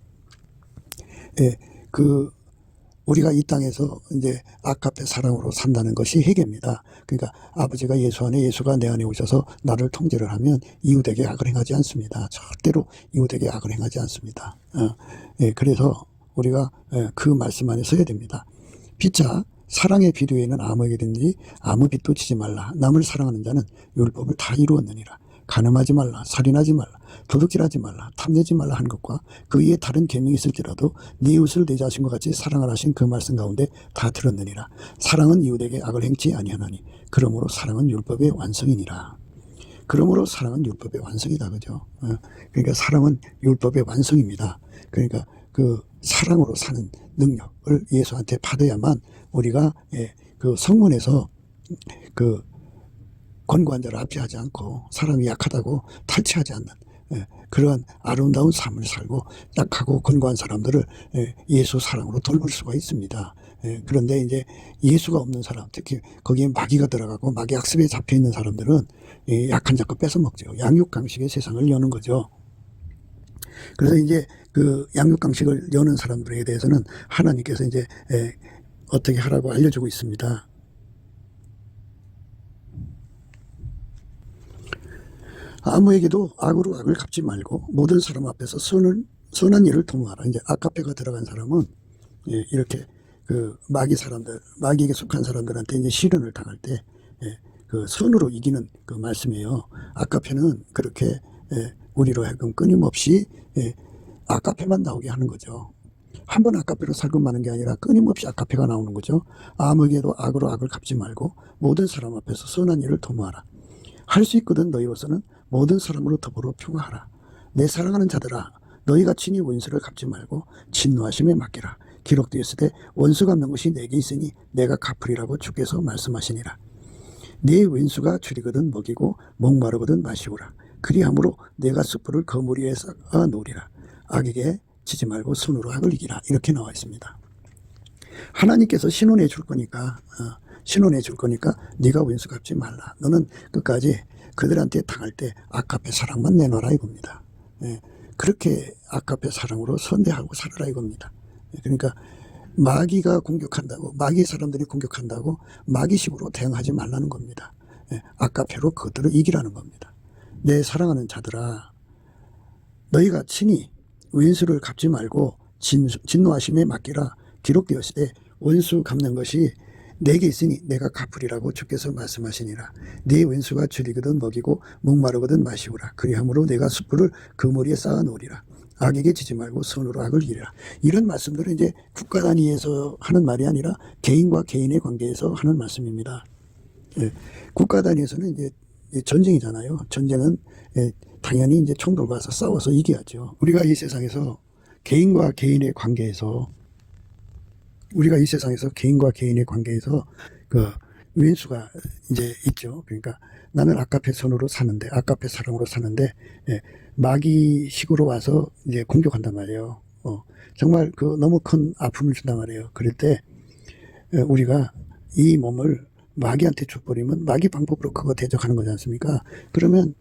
우리가 이 땅에서 이제 아까페 사랑으로 산다는 것이 회개입니다. 그러니까 아버지가 예수 안에, 예수가 내 안에 오셔서 나를 통제를 하면 이웃에게 악을 행하지 않습니다. 절대로 이웃에게 악을 행하지 않습니다. 그래서 우리가 그 말씀 안에 서야 됩니다. 피차 사랑의 비두에는 아무에게든지 아무 빚도 지지 말라. 남을 사랑하는 자는 율법을 다 이루었느니라. 간음하지 말라. 살인하지 말라. 도둑질하지 말라. 탐내지 말라 한 것과 그 위에 다른 계명이 있을지라도 네 이웃을 내 자신과 같이 사랑하라 하신 그 말씀 가운데 다 들었느니라. 사랑은 이웃에게 악을 행치 아니하나니 그러므로 사랑은 율법의 완성이니라. 그러므로 사랑은 율법의 완성이다. 그죠? 그러니까 사랑은 율법의 완성입니다. 그러니까 그 사랑으로 사는 능력을 예수한테 받아야만 우리가 그 성문에서 그 권고한 자를 압제하지 않고 사람이 약하다고 탈취하지 않는 그러한 아름다운 삶을 살고 약하고 권고한 사람들을 예수 사랑으로 돌볼 수가 있습니다. 그런데 이제 예수가 없는 사람, 특히 거기에 마귀가 들어가고 마귀 악습에 잡혀 있는 사람들은 약한 자 거 뺏어 먹죠. 양육강식의 세상을 여는 거죠. 그래서 이제 그 양육강식을 여는 사람들에 대해서는 하나님께서 이제 어떻게 하라고 알려주고 있습니다. 아무에게도 악으로 악을 갚지 말고 모든 사람 앞에서 선한 일을 도모하라. 이제 아까페가 들어간 사람은 이렇게 그 마귀 사람들, 마귀에게 속한 사람들한테 이제 시련을 당할 때 그 선으로 이기는 그 말씀이에요. 아까페는 그렇게 우리로 하여금 끊임없이 아까페만 나오게 하는 거죠. 한 번 아까페로 살고 마는 게 아니라 끊임없이 아까페가 나오는 거죠. 아무에게도 악으로 악을 갚지 말고 모든 사람 앞에서 선한 일을 도모하라. 할 수 있거든 너희로서는 모든 사람으로 더불어 평화하라. 내 사랑하는 자들아 너희가 친히 원수를 갚지 말고 진노하심에 맡기라. 기록되었으되 원수 갚는 것이 내게 있으니 내가 갚으리라고 주께서 말씀하시니라. 네 왼수가 줄이거든 먹이고 목마르거든 마시우라. 그리함으로 내가 숯불을 거물 위에 쌓아 놓으리라. 악에게 지지 말고 손으로 악을 이기라. 이렇게 나와 있습니다. 하나님께서 신원해 줄 거니까 신원해 줄 거니까 네가 왼수 갚지 말라. 너는 끝까지 그들한테 당할 때 아깝의 사랑만 내놔라 이겁니다. 예, 그렇게 아깝의 사랑으로 선대하고 살아라 이겁니다. 그러니까 마귀가 공격한다고, 마귀 사람들이 공격한다고 마귀식으로 대응하지 말라는 겁니다. 아까페로 그들을 이기라는 겁니다. 내 사랑하는 자들아 너희가 친히 원수를 갚지 말고 진노하심에 맡기라. 기록되었으되 원수 갚는 것이 내게 있으니 내가 갚으리라고 주께서 말씀하시니라. 네 원수가 줄이거든 먹이고 목마르거든 마시우라. 그리함으로 내가 숯불을 그물 위에 쌓아 놓으리라. 악에게 지지 말고 손으로 악을 이기라. 이런 말씀들은 이제 국가 단위에서 하는 말이 아니라 개인과 개인의 관계에서 하는 말씀입니다. 예, 국가 단위에서는 이제 전쟁이잖아요. 전쟁은 당연히 이제 총돌 가서 싸워서 이겨야죠. 우리가 이 세상에서 개인과 개인의 관계에서 그 왼수가 이제 있죠. 그러니까 나는 아깝의 손으로 사는데, 아깝의 사랑으로 사는데, 마귀식으로 와서 이제 공격한단 말이에요. 정말 그 너무 큰 아픔을 준단 말이에요. 그럴 때 우리가 이 몸을 마귀한테 줘버리면 마귀 방법으로 그거 대적하는 거지 않습니까? 그러면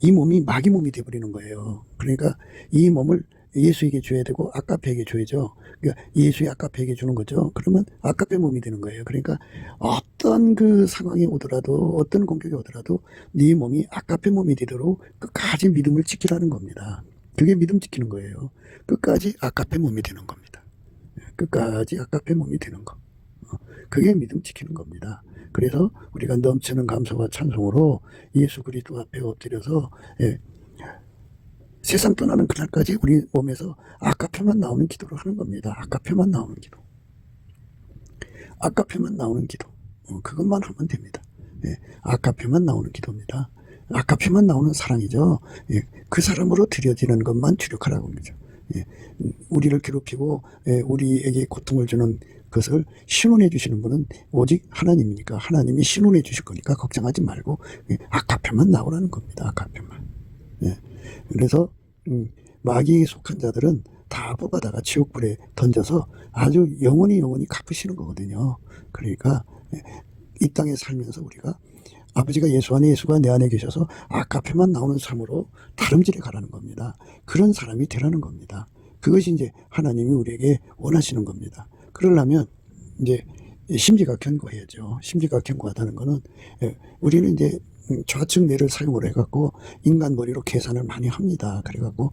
이 몸이 마귀 몸이 돼버리는 거예요. 그러니까 이 몸을 예수에게 줘야 되고 아까페에게 줘야죠. 그러니까 예수의 아까페에게 주는 거죠. 그러면 아까페 몸이 되는 거예요. 그러니까 어떤 그 상황이 오더라도 어떤 공격이 오더라도 네 몸이 아까페 몸이 되도록 끝까지 믿음을 지키라는 겁니다. 그게 믿음 지키는 거예요. 끝까지 아까페 몸이 되는 겁니다. 끝까지 아까페 몸이 되는 거. 그게 믿음 지키는 겁니다. 그래서 우리가 넘치는 감사와 찬송으로 예수 그리스도 앞에 엎드려서 세상 떠나는 그날까지 우리 몸에서 아까페만 나오는 기도를 하는 겁니다. 아까페만 나오는 기도. 아까페만 나오는 기도. 그것만 하면 됩니다. 아까페만 나오는 기도입니다. 아까페만 나오는 사랑이죠. 그 사람으로 드려지는 것만 주력하라고 그러죠. 우리를 괴롭히고 우리에게 고통을 주는 것을 신원해 주시는 분은 오직 하나님이니까 하나님이 신원해 주실 거니까 걱정하지 말고 아까페만 나오라는 겁니다. 아까페만. 그래서 마귀에 속한 자들은 다 뽑아다가 지옥불에 던져서 아주 영원히 갚으시는 거거든요. 그러니까 이 땅에 살면서 우리가 아버지가 예수 안에 예수가 내 안에 계셔서 아까페만 나오는 삶으로 다름질해 가라는 겁니다. 그런 사람이 되라는 겁니다. 그것이 이제 하나님이 우리에게 원하시는 겁니다. 그러려면 이제 심지가 견고해야죠. 심지가 견고하다는 거는 우리는 이제 좌측 뇌를 사용을 해갖고 인간 머리로 계산을 많이 합니다. 그래갖고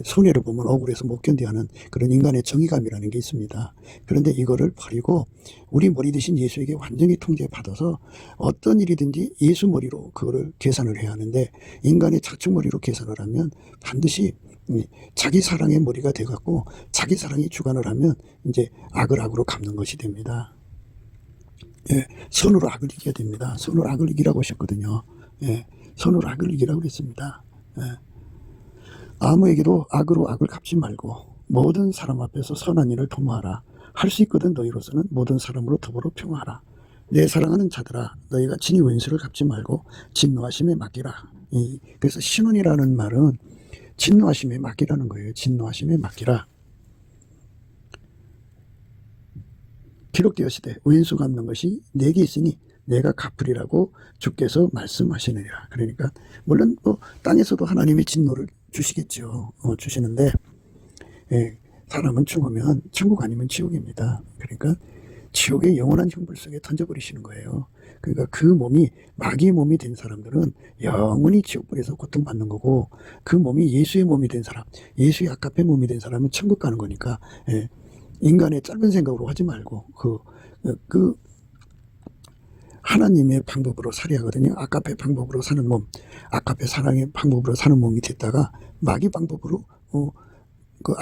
손해를 보면 억울해서 못 견디하는 그런 인간의 정의감이라는 게 있습니다. 그런데 이거를 버리고 우리 머리 대신 예수에게 완전히 통제받아서 어떤 일이든지 예수 머리로 그거를 계산을 해야 하는데 인간의 좌측 머리로 계산을 하면 반드시 자기 사랑의 머리가 돼갖고 자기 사랑이 주관을 하면 이제 악을 악으로 갚는 것이 됩니다. 손으로 악을 이겨야 됩니다. 손으로 악을 이기라고 하셨거든요. 손으로 악을 이기라고 그랬습니다. 아무에게도 악으로 악을 갚지 말고 모든 사람 앞에서 선한 일을 도모하라. 할 수 있거든 너희로서는 모든 사람으로 더불어 평화하라. 내 사랑하는 자들아 너희가 친히 원수를 갚지 말고 진노하심에 맡기라. 그래서 신원이라는 말은 진노하심에 맡기라는 거예요. 진노하심에 맡기라. 기록되었으되 원수 갚는 것이 내게 있으니 내가 갚으리라고 주께서 말씀하시느니라. 그러니까 물론 땅에서도 하나님이 진노를 주시겠죠. 주시는데 사람은 죽으면 천국 아니면 지옥입니다. 그러니까 지옥의 영원한 형벌 속에 던져버리시는 거예요. 그러니까 그 몸이 마귀의 몸이 된 사람들은 영원히 지옥불에서 고통받는 거고 그 몸이 예수의 몸이 된 사람, 예수의 아까페 몸이 된 사람은 천국 가는 거니까 인간의 짧은 생각으로 하지 말고 그 하나님의 방법으로 살아야 하거든요. 아까페 방법으로 사는 몸, 아까페 사랑의 방법으로 사는 몸이 됐다가 마귀 방법으로 그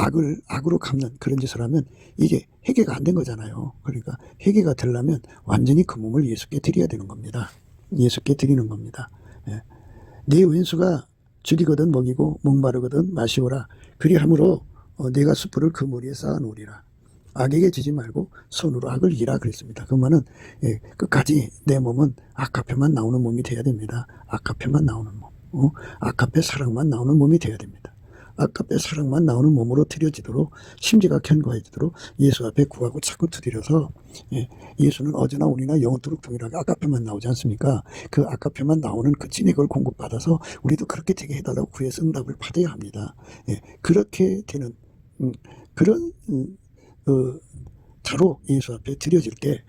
악으로 갚는 그런 짓을 하면 이게 회개가 안 된 거잖아요. 그러니까 회개가 되려면 완전히 그 몸을 예수께 드려야 되는 겁니다. 예수께 드리는 겁니다. 네 왼수가 줄이거든 먹이고 목마르거든 마시오라. 그리함으로 네가 숯불을 그 머리에 쌓아놓으리라. 악에게 지지 말고 손으로 악을 이기라 그랬습니다. 그 말은 끝까지 내 몸은 악 앞에만 나오는 몸이 돼야 됩니다. 악 앞에만 나오는 몸, 악 앞에 사랑만 나오는 몸이 돼야 됩니다. 악 앞에 사랑만 나오는 몸으로 드려지도록 심지가 견고해지도록 예수 앞에 구하고 자꾸 두드려서 예수는 어제나 오늘이나 영원토록 동일하게 악 앞에만 나오지 않습니까? 그 악 앞에만 나오는 그 진액을 공급받아서 우리도 그렇게 되게 해달라고 구해서 응답을 받아야 합니다. 그렇게 되는 그런 자로 예수 앞에 드려질 때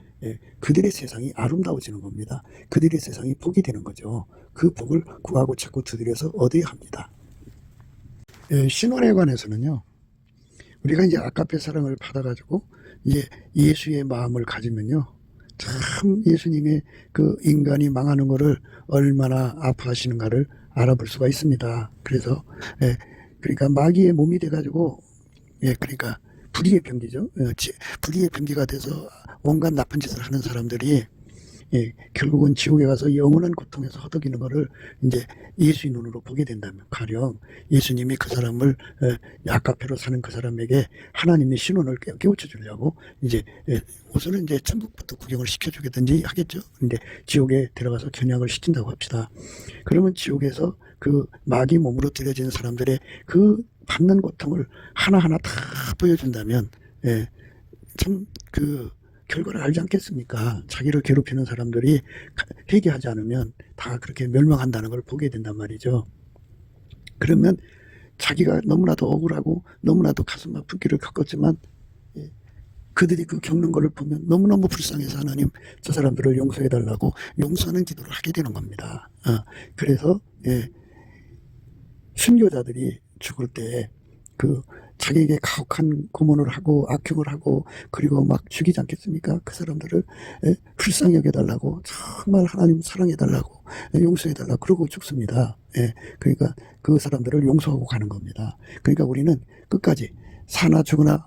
그들의 세상이 아름다워지는 겁니다. 그들의 세상이 복이 되는 거죠. 그 복을 구하고 자꾸 두드려서 얻어야 합니다. 신혼에 관해서는요, 우리가 이제 아까페 사랑을 받아가지고 이제 예수의 마음을 가지면요, 참 예수님의 그 인간이 망하는 것을 얼마나 아파하시는가를 알아볼 수가 있습니다. 그래서 그러니까 마귀의 몸이 돼가지고 그러니까 불의의 병기죠. 불의의 병기가 돼서 온갖 나쁜 짓을 하는 사람들이 결국은 지옥에 가서 영원한 고통에서 허덕이는 것을 이제 예수의 눈으로 보게 된다면, 가령 예수님이 그 사람을 아카페로 사는 그 사람에게 하나님의 신원을 깨우쳐 주려고 이제 우선은 이제 천국부터 구경을 시켜주겠든지 하겠죠. 근데 지옥에 들어가서 겨냥을 시킨다고 합시다. 그러면 지옥에서 그 마귀 몸으로 들여진 사람들의 그 받는 고통을 하나하나 다 보여준다면 참 그 결과를 알지 않겠습니까? 자기를 괴롭히는 사람들이 회개하지 않으면 다 그렇게 멸망한다는 걸 보게 된단 말이죠. 그러면 자기가 너무나도 억울하고 너무나도 가슴 아픈 길을 겪었지만 그들이 그 겪는 것을 보면 너무너무 불쌍해서 하나님 저 사람들을 용서해달라고 용서하는 기도를 하게 되는 겁니다. 그래서 순교자들이 죽을 때 그 자기에게 가혹한 고문을 하고 악행을 하고 그리고 막 죽이지 않겠습니까? 그 사람들을 불쌍히 여겨달라고, 정말 하나님 사랑해달라고, 용서해달라고 그러고 죽습니다. 그러니까 그 사람들을 용서하고 가는 겁니다. 그러니까 우리는 끝까지 사나 죽으나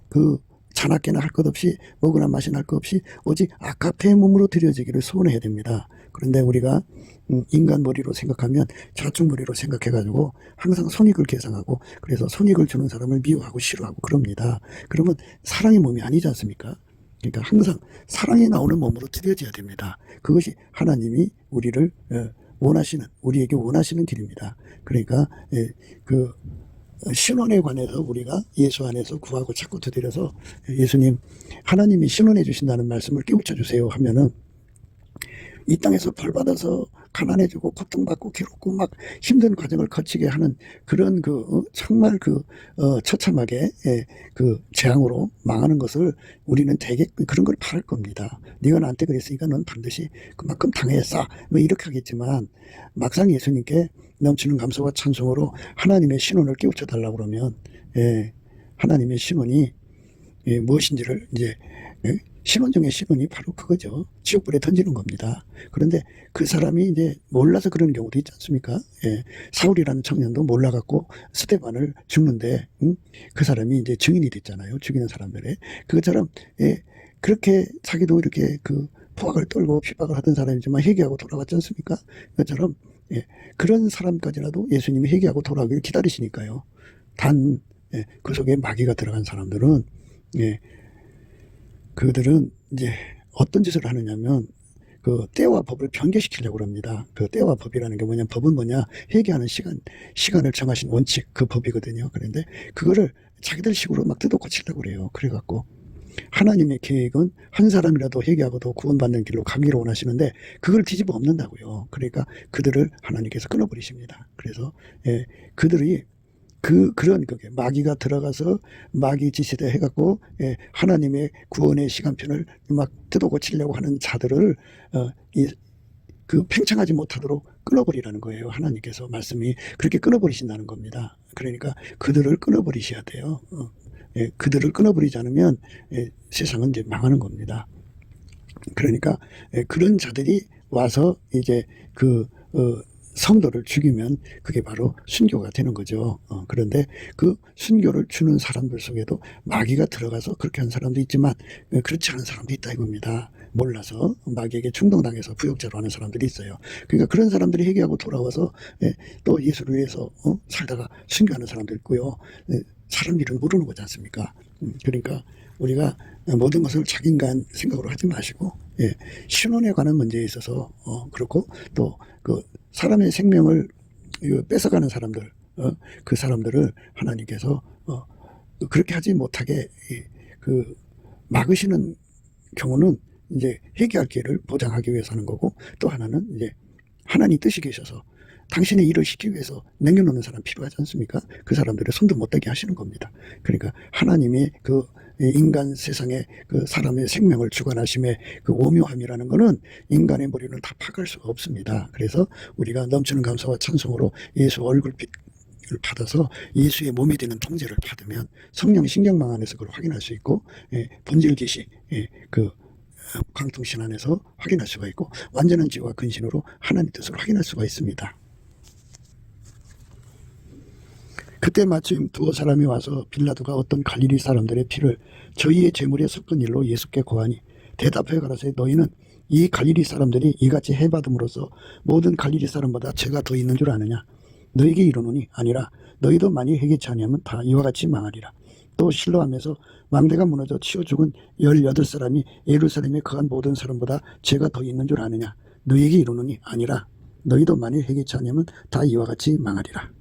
그 자나깨나 할 것 없이 먹으나 마시나 할 것 없이 오직 아카페의 몸으로 드려지기를 소원해야 됩니다. 그런데 우리가 인간 머리로 생각하면 좌측 머리로 생각해가지고 항상 손익을 계산하고, 그래서 손익을 주는 사람을 미워하고 싫어하고 그럽니다. 그러면 사랑의 몸이 아니지 않습니까? 그러니까 항상 사랑이 나오는 몸으로 드려져야 됩니다. 그것이 하나님이 우리를 우리에게 원하시는 길입니다. 그러니까 그 신원에 관해서 우리가 예수 안에서 구하고 자꾸 두드려서 예수님 하나님이 신원해 주신다는 말씀을 깨우쳐 주세요 하면은 이 땅에서 벌받아서 가난해지고 고통받고 괴롭고 막 힘든 과정을 거치게 하는 그런 정말 처참하게 그 재앙으로 망하는 것을 우리는 되게 그런 걸 바랄 겁니다. 네가 나한테 그랬으니까 넌 반드시 그만큼 당해야 뭐 이렇게 하겠지만, 막상 예수님께 넘치는 감사와 찬송으로 하나님의 신원을 깨우쳐 달라고 그러면 하나님의 신원이 무엇인지를 이제 신원 중에 신원이 바로 그거죠. 지옥불에 던지는 겁니다. 그런데 그 사람이 이제 몰라서 그런 경우도 있지 않습니까? 사울이라는 청년도 몰라갖고 스데반을 죽는데 그 사람이 이제 증인이 됐잖아요. 죽이는 사람들의. 그것처럼 그렇게 자기도 이렇게 그 포악을 떨고 핍박을 하던 사람이지만 회개하고 돌아왔지 않습니까? 그것처럼 그런 사람까지라도 예수님이 회개하고 돌아오기를 기다리시니까요. 단 그 속에 마귀가 들어간 사람들은 그들은 이제 어떤 짓을 하느냐면 그 때와 법을 변개시키려고 합니다. 그 때와 법이라는 게 뭐냐, 법은 뭐냐, 회개하는 시간을 정하신 원칙, 그 법이거든요. 그런데 그거를 자기들 식으로 막 뜯어 고치려고 그래요. 그래갖고 하나님의 계획은 한 사람이라도 회개하고도 구원받는 길로 가기를 원하시는데 그걸 뒤집어 엎는다고요. 그러니까 그들을 하나님께서 끊어버리십니다. 그래서 그들이 그런 그게 마귀가 들어가서 마귀 짓이다 해갖고 하나님의 구원의 시간표를 막 뜯어 고치려고 하는 자들을 그 팽창하지 못하도록 끊어버리라는 거예요. 하나님께서 말씀이 그렇게 끊어버리신다는 겁니다. 그러니까 그들을 끊어버리셔야 돼요. 그들을 끊어버리지 않으면 세상은 이제 망하는 겁니다. 그러니까 그런 자들이 와서 이제 성도를 죽이면 그게 바로 순교가 되는 거죠. 그런데 그 순교를 주는 사람들 속에도 마귀가 들어가서 그렇게 하는 사람도 있지만 그렇지 않은 사람도 있다 이겁니다. 몰라서 마귀에게 충동당해서 부역자로 하는 사람들이 있어요. 그러니까 그런 사람들이 회개하고 돌아와서 또 예수를 위해서 살다가 순교하는 사람도 있고요. 사람 일은 모르는 거지 않습니까? 그러니까 우리가 모든 것을 자기인간 생각으로 하지 마시고 신원에 관한 문제에 있어서 그렇고 또 그 사람의 생명을 뺏어가는 사람들 그 사람들을 하나님께서 그렇게 하지 못하게 막으시는 경우는 이제 회개할 기회를 보장하기 위해서 하는 거고, 또 하나는 이제 하나님 뜻이 계셔서 당신의 일을 시키기 위해서 남겨놓는 사람 필요하지 않습니까? 그 사람들의 손도 못 대게 하시는 겁니다. 그러니까 하나님의 그 인간 세상에 그 사람의 생명을 주관하심의 그 오묘함이라는 것은 인간의 머리는 다 파악할 수가 없습니다. 그래서 우리가 넘치는 감사와 찬송으로 예수 얼굴빛 을 받아서 예수의 몸이 되는 통제를 받으면 성령 신경망 안에서 그걸 확인할 수 있고, 본질 계시 그 강통신 안에서 확인할 수가 있고, 완전한 지혜와 근신으로 하나님 뜻을 확인할 수가 있습니다. 그때 마침 두어 사람이 와서 빌라도가 어떤 갈릴리 사람들의 피를 저희의 제물에 섞은 일로 예수께 고하니, 대답하여 가라사대 너희는 이 갈릴리 사람들이 이같이 해받음으로써 모든 갈릴리 사람보다 죄가 더 있는 줄 아느냐? 너에게 이르노니 아니라 너희도 만일 회개치 아니하면 다 이와 같이 망하리라. 또 실로암에서 망대가 무너져 치워 죽은 18사람이 예루살렘에 거한 모든 사람보다 죄가 더 있는 줄 아느냐? 너희에게 이르노니 아니라 너희도 만일 회개치 아니하면 다 이와 같이 망하리라.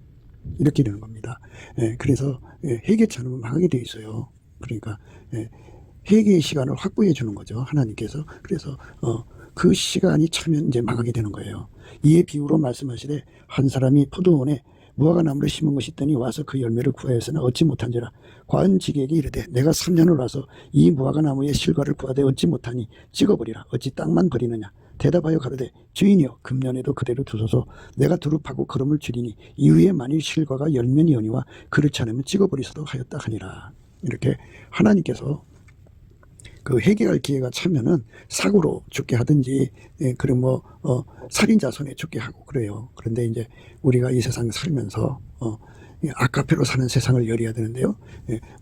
이렇게 되는 겁니다. 그래서 회개치 않으면 망하게 돼 있어요. 그러니까 회개의 시간을 확보해 주는 거죠, 하나님께서. 그래서 그 시간이 차면 이제 망하게 되는 거예요. 이에 비유로 말씀하시되 한 사람이 포도원에 무화과 나무를 심은 것이 있더니 와서 그 열매를 구하였으나 얻지 못한지라. 과은 지게에게 이르되 내가 3년을 와서 이 무화과 나무의 실과를 구하되 얻지 못하니 찍어버리라. 어찌 땅만 버리느냐? 대답하여 가로되 주인이여 금년에도 그대로 두소서. 내가 두릅하고 걸음을 줄이니 이후에 만일 실과가 열면이오니와 그렇지 않으면 찍어버리소서 하였다 하니라. 이렇게 하나님께서 그 회개할 기회가 차면은 사고로 죽게 하든지, 그리고 살인자 손에 죽게 하고 그래요. 그런데 이제 우리가 이 세상 살면서 아카페로 사는 세상을 열어야 되는데요.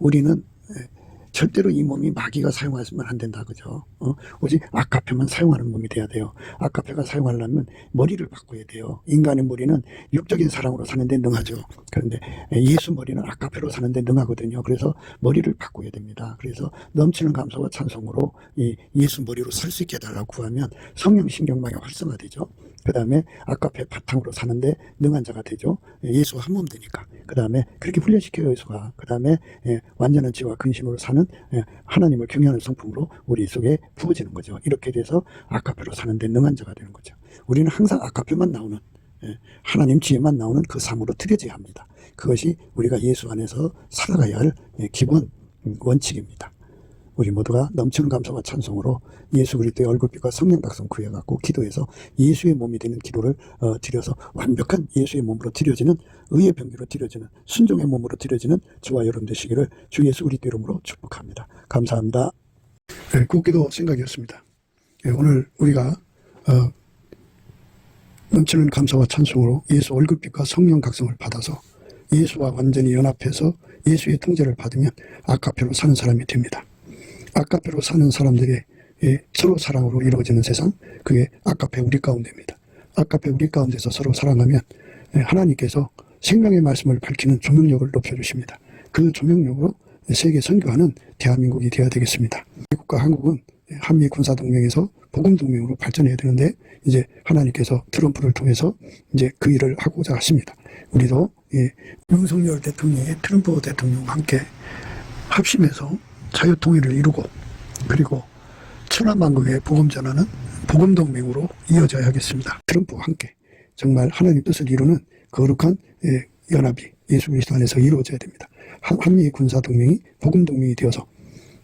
우리는 절대로 이 몸이 마귀가 사용하면 안 된다, 그죠? 오직 아카페만 사용하는 몸이 돼야 돼요. 아카페가 사용하려면 머리를 바꿔야 돼요. 인간의 머리는 육적인 사랑으로 사는데 능하죠. 그런데 예수 머리는 아카페로 사는데 능하거든요. 그래서 머리를 바꿔야 됩니다. 그래서 넘치는 감사와 찬송으로 이 예수 머리로 살 수 있게 해달라고 구하면 성령 신경망이 활성화되죠. 그 다음에 아카페 바탕으로 사는데 능한 자가 되죠. 예수 한 몸 되니까. 그 다음에 그렇게 훈련시켜요, 예수가. 그 다음에 완전한 지와 근심으로 사는 하나님을 경외하는 성품으로 우리 속에 부어지는 거죠. 이렇게 돼서 아카페로 사는데 능한 자가 되는 거죠. 우리는 항상 아카페만 나오는, 하나님 지혜만 나오는 그 삶으로 들여져야 합니다. 그것이 우리가 예수 안에서 살아가야 할 기본 원칙입니다. 우리 모두가 넘치는 감사와 찬송으로 예수 그리스도의 얼굴빛과 성령 각성 구해갖고 기도해서 예수의 몸이 되는 기도를 드려서 완벽한 예수의 몸으로 드려지는, 의의 병기로 드려지는, 순종의 몸으로 드려지는 저와 여러분 되시기를 주 예수 그리스도 이름으로 축복합니다. 감사합니다. 굿기도 생각이었습니다. 오늘 우리가 넘치는 감사와 찬송으로 예수 얼굴빛과 성령 각성을 받아서 예수와 완전히 연합해서 예수의 통제를 받으면 아카페로 사는 사람이 됩니다. 아카페로 사는 사람들의 서로 사랑으로 이루어지는 세상, 그게 아카페 우리 가운데입니다. 아카페 우리 가운데서 서로 사랑하면 하나님께서 생명의 말씀을 밝히는 조명력을 높여주십니다. 그 조명력으로 세계 선교하는 대한민국이 되어야 되겠습니다. 미국과 한국은 한미 군사동맹에서 복음동맹으로 발전해야 되는데, 이제 하나님께서 트럼프를 통해서 이제 그 일을 하고자 하십니다. 우리도 윤석열 대통령이 트럼프 대통령과 함께 합심해서 자유통일을 이루고, 그리고 천하만국의 복음 전하는 복음동맹으로 이어져야 하겠습니다. 트럼프와 함께 정말 하나님 뜻을 이루는 거룩한 연합이 예수 그리스도 안에서 이루어져야 됩니다. 한미 군사동맹이 복음동맹이 되어서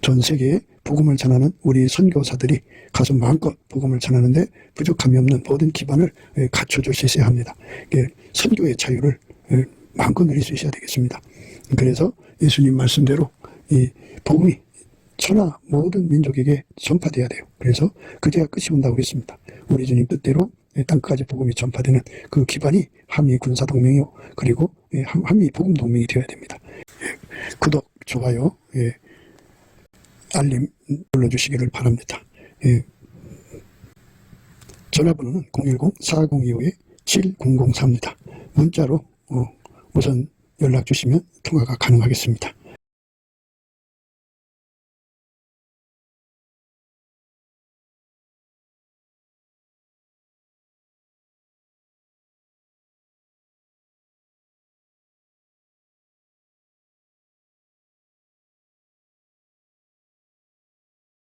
전 세계에 복음을 전하는 우리 선교사들이 가서 마음껏 복음을 전하는데 부족함이 없는 모든 기반을 갖춰줄 수 있어야 합니다. 선교의 자유를 마음껏 누릴 수 있어야 되겠습니다. 그래서 예수님 말씀대로 이 복음이 천하 모든 민족에게 전파돼야 돼요. 그래서 그제야 끝이 온다고 했습니다. 우리 주님 뜻대로 땅끝까지 복음이 전파되는 그 기반이 한미 군사동맹이요, 그리고 한미 복음동맹이 되어야 됩니다. 구독, 좋아요, 알림 눌러주시기를 바랍니다. 전화번호는 010-4025-7004입니다. 문자로 우선 연락 주시면 통화가 가능하겠습니다.